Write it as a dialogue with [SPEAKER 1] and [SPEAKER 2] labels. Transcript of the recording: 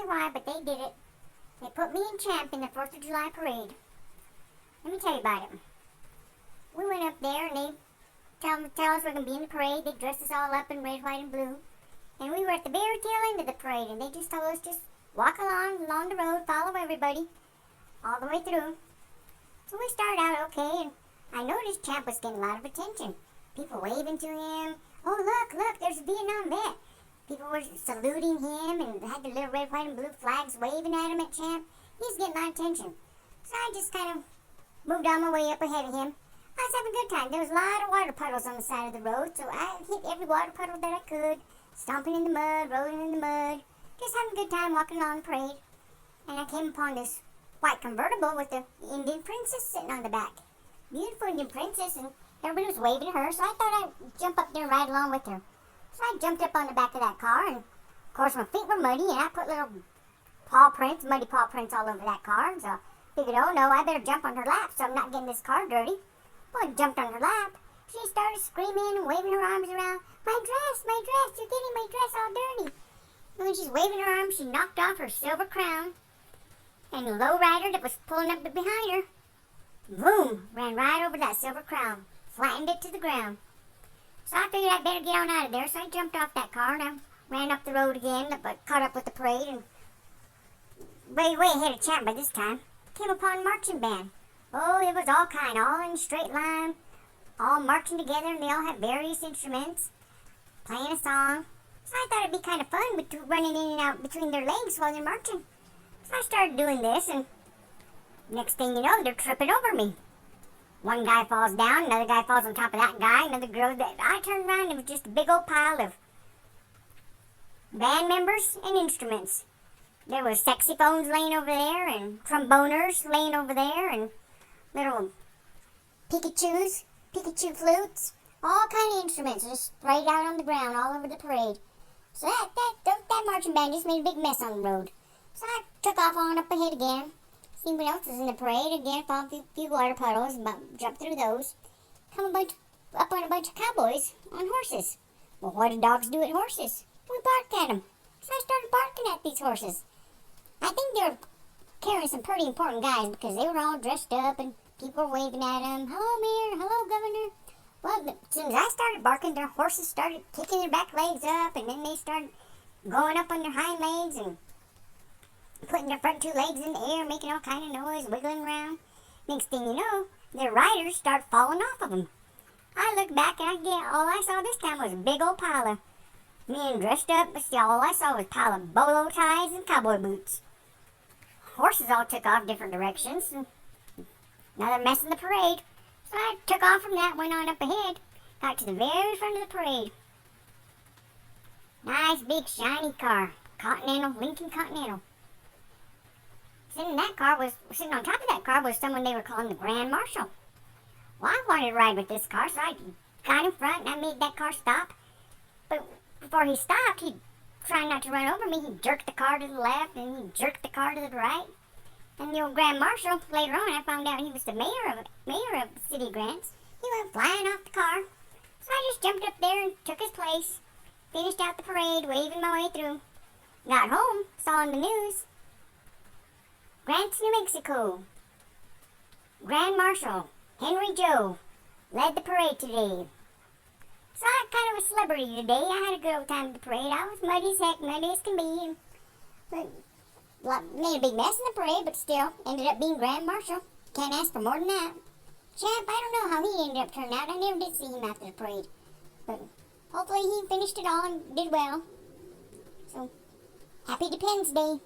[SPEAKER 1] why, but they did it. They put me and Champ in the 4th of July parade. Let me tell you about it. We went up there and they tell us we're going to be in the parade. They dressed us all up in red, white, and blue. And we were at the very tail end of the parade, and they just told us just walk along the road, follow everybody, all the way through. So we started out okay, and I noticed Champ was getting a lot of attention. People waving to him. Oh, look, there's a Vietnam vet. People were saluting him and had the little red, white, and blue flags waving at him at Champ. He was getting a lot of attention. So I just kind of moved on my way up ahead of him. I was having a good time. There was a lot of water puddles on the side of the road, so I hit every water puddle that I could, stomping in the mud, rolling in the mud, just having a good time walking along the parade. And I came upon this white convertible with the Indian princess sitting on the back. Beautiful Indian princess, and everybody was waving at her, so I thought I'd jump up there and ride along with her. So I jumped up on the back of that car, and of course my feet were muddy, and I put little muddy paw prints all over that car, so I figured, oh no, I better jump on her lap so I'm not getting this car dirty. Well, I jumped on her lap. She started screaming and waving her arms around. My dress, you're getting my dress all dirty. And when she's waving her arms, she knocked off her silver crown, and the lowrider that was pulling up behind her, boom, ran right over that silver crown, flattened it to the ground. So I figured I'd better get on out of there, so I jumped off that car and I ran up the road again, but caught up with the parade, and way ahead of Champ by this time. Came upon a marching band. Oh, it was all in a straight line, all marching together, and they all had various instruments, playing a song. So I thought it'd be kind of fun with running in and out between their legs while they're marching. So I started doing this, and next thing you know, they're tripping over me. One guy falls down, another guy falls on top of that guy, another girl. I turned around, and it was just a big old pile of band members and instruments. There was saxophones laying over there, and tromboners laying over there, and little Pikachu flutes, all kind of instruments just sprayed out on the ground all over the parade. So that marching band just made a big mess on the road. So I took off on up ahead again, see what else was in the parade. Again, found a few water puddles, jumped through those. Come up on a bunch of cowboys on horses. Well, what do dogs do at horses? We bark at them. So I started barking at these horses. I think they were carrying some pretty important guys because they were all dressed up and people were waving at them. Hello, Mayor. Hello, Governor. Well, as soon as I started barking, their horses started kicking their back legs up, and then they started going up on their hind legs and putting their front two legs in the air, making all kind of noise, wiggling around. Next thing you know, their riders start falling off of them. I looked back, and all I saw this time was a big old pile of men dressed up, but still all I saw was a pile of bolo ties and cowboy boots. Horses all took off different directions, and now they're messing the parade. So I took off from that, went on up ahead, got to the very front of the parade. Nice big shiny car, Lincoln Continental. Sitting on top of that car was someone they were calling the Grand Marshal. Well, I wanted to ride with this car, so I got in front and I made that car stop. But before he stopped, he tried not to run over me. He jerked the car to the left and he jerked the car to the right. And the old Grand Marshal, later on, I found out he was the mayor of the city of Grants. He went flying off the car. So I just jumped up there and took his place. Finished out the parade, waving my way through. Got home, saw on the news, Grants, New Mexico, Grand Marshal Henry Joe led the parade today. So I'm kind of a celebrity today. I had a good old time at the parade. I was muddy as heck, muddy as can be. But made a big mess in the parade, but still ended up being Grand Marshal. Can't ask for more than that. Champ, I don't know how he ended up turning out. I never did see him after the parade. But hopefully he finished it all and did well. So, happy Depends Day.